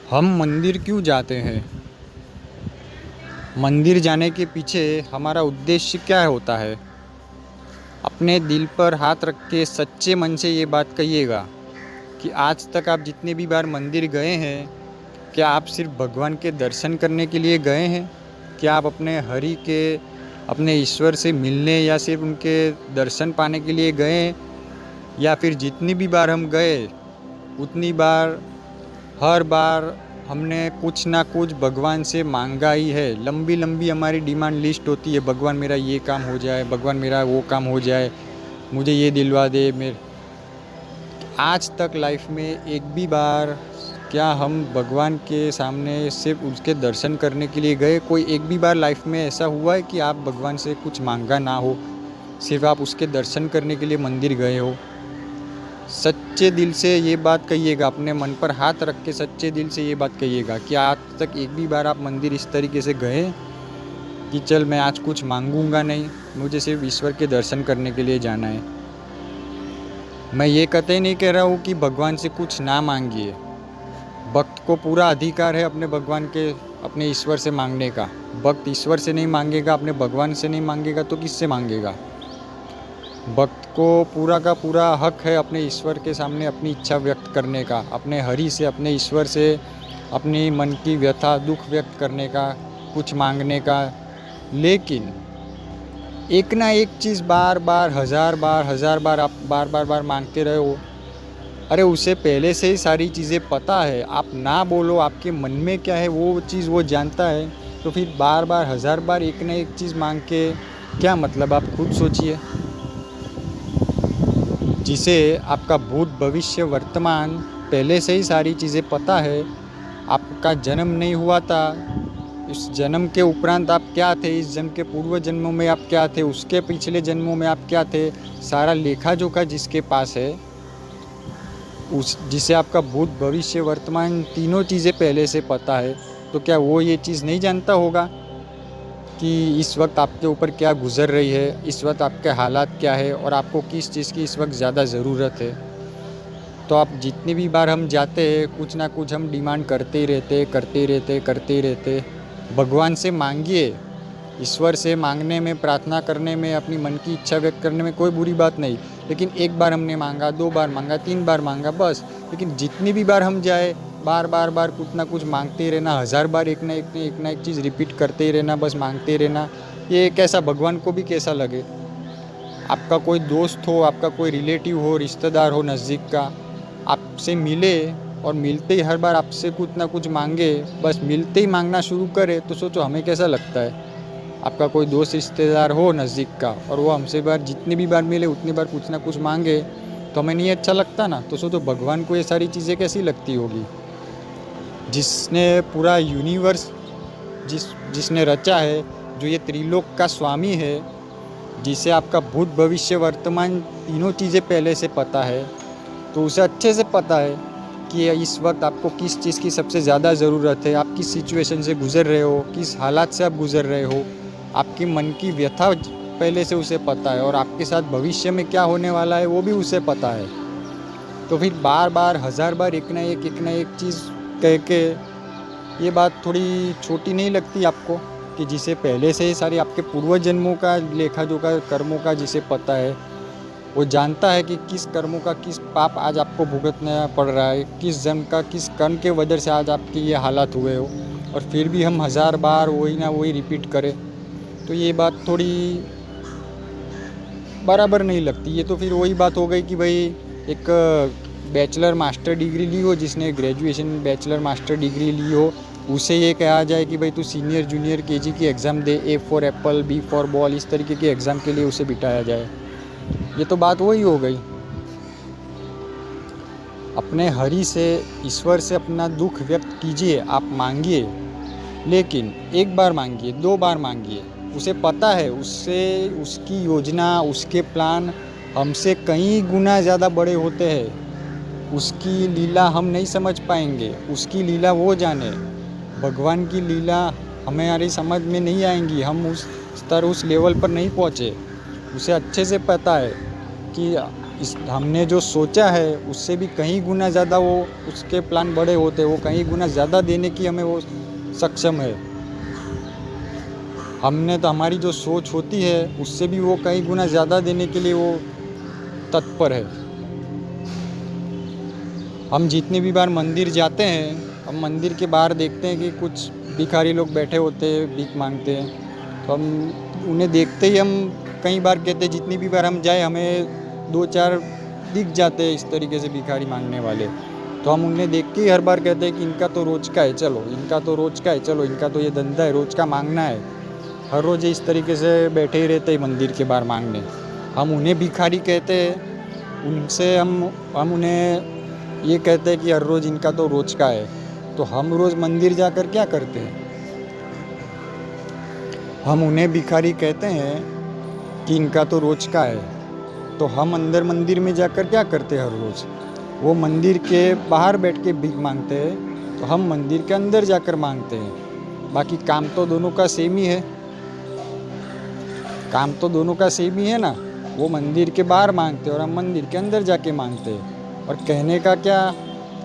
हम मंदिर क्यों जाते हैं? मंदिर जाने के पीछे हमारा उद्देश्य क्या होता है? अपने दिल पर हाथ रख के सच्चे मन से ये बात कहिएगा कि आज तक आप जितने भी बार मंदिर गए हैं, क्या आप सिर्फ भगवान के दर्शन करने के लिए गए हैं? क्या आप अपने हरि के, अपने ईश्वर से मिलने या सिर्फ उनके दर्शन पाने के लिए गए हैं? या फिर जितनी भी बार हम गए उतनी बार, हर बार हमने कुछ ना कुछ भगवान से मांगा ही है। लंबी लंबी हमारी डिमांड लिस्ट होती है, भगवान मेरा ये काम हो जाए, भगवान मेरा वो काम हो जाए, मुझे ये दिलवा दे। मेरे आज तक लाइफ में एक भी बार क्या हम भगवान के सामने सिर्फ उसके दर्शन करने के लिए गए? कोई एक भी बार लाइफ में ऐसा हुआ है कि आप भगवान से कुछ मांगा ना हो, सिर्फ आप उसके दर्शन करने के लिए मंदिर गए हो? सच्चे दिल से ये बात कहिएगा, अपने मन पर हाथ रख के सच्चे दिल से ये बात कहिएगा कि आज तक एक भी बार आप मंदिर इस तरीके से गए कि चल मैं आज कुछ मांगूंगा नहीं, मुझे सिर्फ ईश्वर के दर्शन करने के लिए जाना है। मैं ये कतई नहीं कह रहा हूँ कि भगवान से कुछ ना मांगिए। भक्त को पूरा अधिकार है अपने भगवान के, अपने ईश्वर से मांगने का। भक्त ईश्वर से नहीं मांगेगा, अपने भगवान से नहीं मांगेगा तो किससे मांगेगा? भक्त को पूरा का पूरा हक है अपने ईश्वर के सामने अपनी इच्छा व्यक्त करने का, अपने हरि से, अपने ईश्वर से अपनी मन की व्यथा दुख व्यक्त करने का, कुछ मांगने का। लेकिन एक ना एक चीज़ बार बार, हज़ार बार आप बार मांगते रहे हो। अरे उसे पहले से ही सारी चीज़ें पता है, आप ना बोलो, आपके मन में क्या है वो चीज़ वो जानता है। तो फिर बार बार, हज़ार बार एक ना एक चीज़ मांग के क्या मतलब? आप खुद सोचिए। जिसे आपका भूत भविष्य वर्तमान पहले से ही सारी चीज़ें पता है, आपका जन्म नहीं हुआ था, इस जन्म के उपरांत आप क्या थे, इस जन्म के पूर्व जन्मों में आप क्या थे, उसके पिछले जन्मों में आप क्या थे, सारा लेखा जोखा जिसके पास है, उस जिसे आपका भूत भविष्य वर्तमान तीनों चीज़ें पहले से पता है, तो क्या वो ये चीज़ नहीं जानता होगा कि इस वक्त आपके ऊपर क्या गुज़र रही है, इस वक्त आपके हालात क्या है और आपको किस चीज़ की इस वक्त ज़्यादा ज़रूरत है? तो आप जितनी भी बार हम जाते हैं, कुछ ना कुछ हम डिमांड करते ही रहते। भगवान से मांगिए, ईश्वर से मांगने में, प्रार्थना करने में, अपनी मन की इच्छा व्यक्त करने में कोई बुरी बात नहीं। लेकिन एक बार हमने मांगा, 2 बार मांगा, 3 बार मांगा बस। लेकिन जितनी भी बार हम जाए, बार कुछ ना कुछ मांगते ही रहना, 1000 बार एक ना एक चीज़ रिपीट करते ही रहना, बस मांगते ही रहना, ये कैसा, भगवान को भी कैसा लगे? आपका कोई दोस्त हो, आपका कोई रिलेटिव हो, रिश्तेदार हो नज़दीक का, आपसे मिले और मिलते ही हर बार आपसे कुछ ना कुछ मांगे, बस मिलते ही मांगना शुरू करे, तो सोचो हमें कैसा लगता है? आपका कोई दोस्त रिश्तेदार हो नज़दीक का और वो हमसे बार, जितनी भी बार मिले उतनी बार कुछ ना कुछ मांगे, तो हमें नहीं अच्छा लगता ना? तो सोचो भगवान को ये सारी चीज़ें कैसी लगती होगी? जिसने पूरा यूनिवर्स, जिसने रचा है, जो ये त्रिलोक का स्वामी है, जिसे आपका भूत भविष्य वर्तमान तीनों चीज़ें पहले से पता है, तो उसे अच्छे से पता है कि इस वक्त आपको किस चीज़ की सबसे ज़्यादा ज़रूरत है, आप किस सिचुएशन से गुज़र रहे हो, किस हालात से आप गुज़र रहे हो, आपकी मन की व्यथा पहले से उसे पता है और आपके साथ भविष्य में क्या होने वाला है वो भी उसे पता है। तो फिर बार 1000 बार एक ना एक चीज़ कह के, ये बात थोड़ी छोटी नहीं लगती आपको? कि जिसे पहले से ही सारी आपके पूर्व जन्मों का लेखा जोखा, कर्मों का जिसे पता है, वो जानता है कि किस कर्मों का किस पाप आज आपको भुगतना पड़ रहा है, किस जन्म का किस कर्म के वजह से आज आपके ये हालात हुए हो, और फिर भी हम 1000 बार वही ना वही रिपीट करें, तो ये बात थोड़ी बराबर नहीं लगती। ये तो फिर वही बात हो गई कि भाई एक बैचलर मास्टर डिग्री ली हो, जिसने ग्रेजुएशन बैचलर मास्टर डिग्री ली हो, उसे ये कहा जाए कि भाई तू सीनियर जूनियर केजी की एग्ज़ाम दे, A for apple, B for ball, इस तरीके की एग्ज़ाम के लिए उसे बिठाया जाए। ये तो बात वही हो गई। अपने हरि से, ईश्वर से अपना दुख व्यक्त कीजिए, आप मांगिए, लेकिन एक बार मांगिए, 2 बार मांगिए। उसे पता है, उससे उसकी योजना, उसके प्लान हमसे कई गुना ज़्यादा बड़े होते हैं। उसकी लीला हम नहीं समझ पाएंगे, उसकी लीला वो जाने। भगवान की लीला हमारी समझ में नहीं आएंगी, हम उस स्तर, उस लेवल पर नहीं पहुँचे। उसे अच्छे से पता है कि हमने जो सोचा है उससे भी कहीं गुना ज़्यादा वो उसके प्लान बड़े होते हैं, वो कहीं गुना ज़्यादा देने की हमें वो सक्षम है। हमने तो हमारी जो सोच होती है उससे भी वो कहीं गुना ज़्यादा देने के लिए वो तत्पर है। हम जितनी भी बार मंदिर जाते हैं, हम मंदिर के बाहर देखते हैं कि कुछ भिखारी लोग बैठे होते हैं, भीख मांगते हैं, तो हम उन्हें देखते ही हम कई बार कहते हैं, जितनी भी बार हम जाए हमें 2-4 दिख जाते हैं इस तरीके से भिखारी मांगने वाले, तो हम उन्हें देख के ही हर बार कहते हैं कि इनका तो रोज़ का है, चलो इनका तो रोज़ का है, चलो इनका तो ये धंधा है, रोज़ का मांगना है। हर रोज़ इस तरीके से बैठे ही रहते हैं मंदिर के बाहर मांगने। हम उन्हें भिखारी कहते हैं, उनसे हम उन्हें ये कहते हैं कि हर रोज़ इनका तो रोज़ का है। तो हम रोज़ मंदिर जाकर क्या करते हैं? हम उन्हें भिखारी कहते हैं कि इनका तो रोज़ का है, तो हम अंदर मंदिर में जाकर क्या करते हैं हर रोज़? वो मंदिर के बाहर बैठ के भीख मांगते हैं, तो हम मंदिर के अंदर जाकर मांगते हैं। बाकी काम तो दोनों का सेम ही है, काम तो दोनों का सेम ही है ना। वो मंदिर के बाहर मांगते हैं और हम मंदिर के अंदर जाके मांगते हैं। और कहने का क्या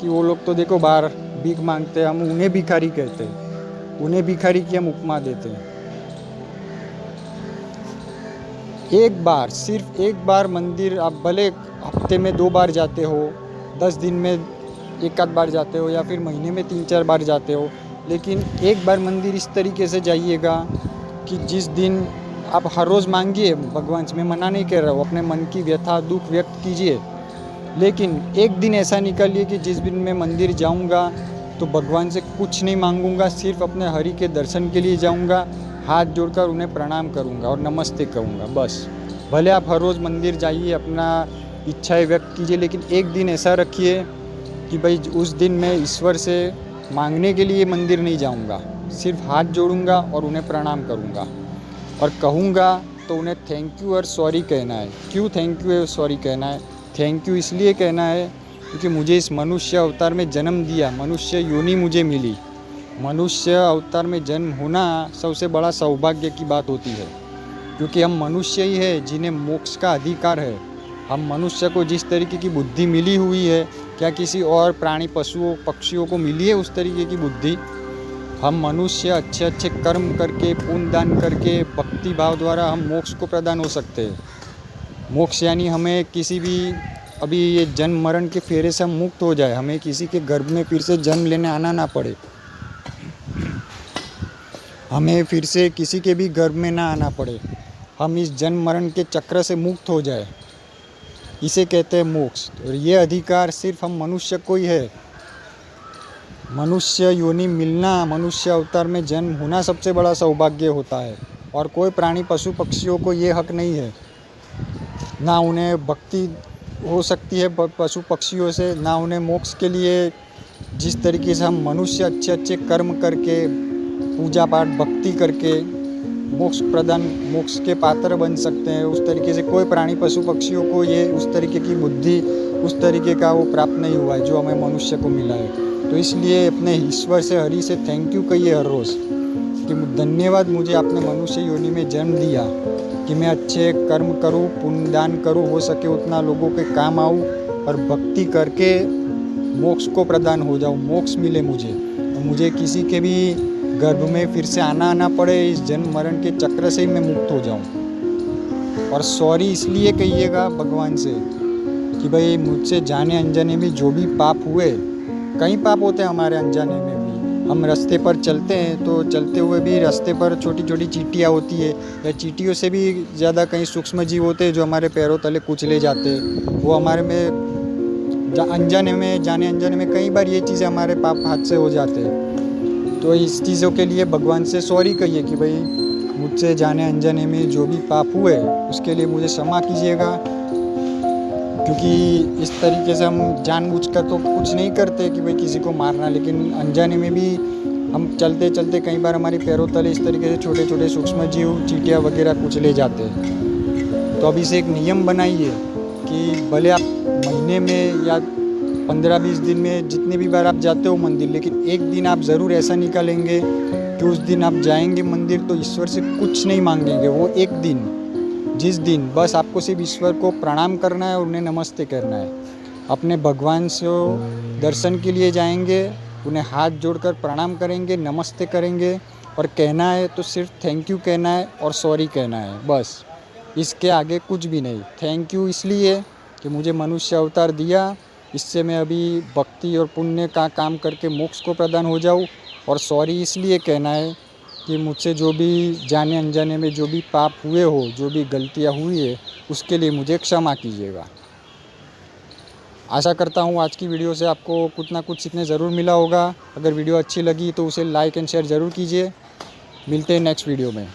कि वो लोग तो देखो बाहर भीख मांगते हैं, हम उन्हें भिखारी कहते हैं, उन्हें भिखारी की हम उपमा देते हैं। एक बार, सिर्फ एक बार मंदिर, आप भले हफ्ते में 2 बार जाते हो, 10 दिन में 1 आध बार जाते हो, या फिर महीने में 3-4 बार जाते हो, लेकिन एक बार मंदिर इस तरीके से जाइएगा कि जिस दिन आप हर रोज़ मांगिए भगवान से, मैं मना नहीं कर रहा हूँ, अपने मन की व्यथा दुख व्यक्त कीजिए, लेकिन एक दिन ऐसा निकालिए कि जिस दिन मैं मंदिर जाऊंगा तो भगवान से कुछ नहीं मांगूंगा, सिर्फ अपने हरि के दर्शन के लिए जाऊंगा, हाथ जोड़कर उन्हें प्रणाम करूंगा और नमस्ते कहूंगा, बस। भले आप हर रोज़ मंदिर जाइए, अपना इच्छाएं व्यक्त कीजिए, लेकिन एक दिन ऐसा रखिए कि भाई उस दिन मैं ईश्वर से मांगने के लिए मंदिर नहीं जाऊंगा, सिर्फ हाथ जोड़ूंगा और उन्हें प्रणाम करूंगा और कहूंगा तो उन्हें थैंक यू और सॉरी कहना है। क्यों थैंक यू और सॉरी कहना है? थैंक यू इसलिए कहना है क्योंकि मुझे इस मनुष्य अवतार में जन्म दिया, मनुष्य योनि मुझे मिली। मनुष्य अवतार में जन्म होना सबसे बड़ा सौभाग्य की बात होती है, क्योंकि हम मनुष्य ही है जिन्हें मोक्ष का अधिकार है। हम मनुष्य को जिस तरीके की बुद्धि मिली हुई है, क्या किसी और प्राणी पशुओं पक्षियों को मिली है उस तरीके की बुद्धि? हम मनुष्य अच्छे अच्छे कर्म करके, पुण्य दान करके, भक्ति भाव द्वारा हम मोक्ष को प्रदान हो सकते हैं। मोक्ष यानी हमें किसी भी अभी ये जन्म मरण के फेरे से हम मुक्त हो जाए, हमें किसी के गर्भ में फिर से जन्म लेने आना ना पड़े, हमें फिर से किसी के भी गर्भ में ना आना पड़े, हम इस जन्म मरण के चक्र से मुक्त हो जाए, इसे कहते हैं मोक्ष। और ये अधिकार सिर्फ हम मनुष्य को ही है। मनुष्य योनि मिलना, मनुष्य अवतार में जन्म होना सबसे बड़ा सौभाग्य होता है, और कोई प्राणी पशु पक्षियों को ये हक नहीं है। ना उन्हें भक्ति हो सकती है पशु पक्षियों से, ना उन्हें मोक्ष के लिए जिस तरीके से हम मनुष्य अच्छे अच्छे कर्म करके, पूजा पाठ भक्ति करके मोक्ष प्रदान, मोक्ष के पात्र बन सकते हैं, उस तरीके से कोई प्राणी पशु पक्षियों को ये उस तरीके की बुद्धि, उस तरीके का वो प्राप्त नहीं हुआ है जो हमें मनुष्य को मिला है। तो इसलिए अपने ईश्वर से, हरि से थैंक यू कहिए हर रोज़ कि धन्यवाद, मुझे आपने मनुष्य योनि में जन्म दिया कि मैं अच्छे कर्म करूं, पुण्य दान करूं, हो सके उतना लोगों के काम आऊं और भक्ति करके मोक्ष को प्रदान हो जाऊं, मोक्ष मिले मुझे, और मुझे किसी के भी गर्भ में फिर से आना ना पड़े, इस जन्म मरण के चक्र से ही मैं मुक्त हो जाऊं। और सॉरी इसलिए कहिएगा भगवान से कि भाई मुझसे जाने अनजाने में जो भी पाप हुए, कई पाप होते हैं हमारे अनजाने में भी, हम रास्ते पर चलते हैं तो चलते हुए भी रास्ते पर छोटी छोटी चींटियाँ होती है, या चींटियों से भी ज़्यादा कई सूक्ष्म जीव होते हैं जो हमारे पैरों तले कुचले जाते हैं। वो हमारे में अनजाने में, जाने अनजाने में कई बार ये चीज़ें हमारे पाप हाथ से हो जाते हैं। तो इस चीज़ों के लिए भगवान से सॉरी कहिए कि भाई मुझसे जाने अनजाने में जो भी पाप हुए उसके लिए मुझे क्षमा कीजिएगा, क्योंकि इस तरीके से हम जानबूझकर तो कुछ नहीं करते कि भाई किसी को मारना, लेकिन अनजाने में भी हम चलते चलते कई बार हमारे पैरों तले इस तरीके से छोटे छोटे सूक्ष्म जीव, चींटियाँ वगैरह कुचले जाते हैं। तो अब इसे एक नियम बनाइए कि भले आप महीने में या 15-20 दिन में जितने भी बार आप जाते हो मंदिर, लेकिन एक दिन आप ज़रूर ऐसा निकालेंगे कि उस दिन आप जाएंगे मंदिर तो ईश्वर से कुछ नहीं मांगेंगे। वो एक दिन जिस दिन बस आपको सिर्फ ईश्वर को प्रणाम करना है और उन्हें नमस्ते करना है। अपने भगवान से दर्शन के लिए जाएंगे, उन्हें हाथ जोड़कर प्रणाम करेंगे, नमस्ते करेंगे और कहना है तो सिर्फ थैंक यू कहना है और सॉरी कहना है, बस। इसके आगे कुछ भी नहीं। थैंक यू इसलिए कि मुझे मनुष्य अवतार दिया, इससे मैं अभी भक्ति और पुण्य का काम करके मोक्ष को प्रदान हो जाऊँ। और सॉरी इसलिए कहना है कि मुझसे जो भी जाने अनजाने में जो भी पाप हुए हो, जो भी गलतियाँ हुई है, उसके लिए मुझे क्षमा कीजिएगा। आशा करता हूँ आज की वीडियो से आपको कुछ ना कुछ सीखने ज़रूर मिला होगा। अगर वीडियो अच्छी लगी तो उसे लाइक एंड शेयर ज़रूर कीजिए। मिलते हैं नेक्स्ट वीडियो में।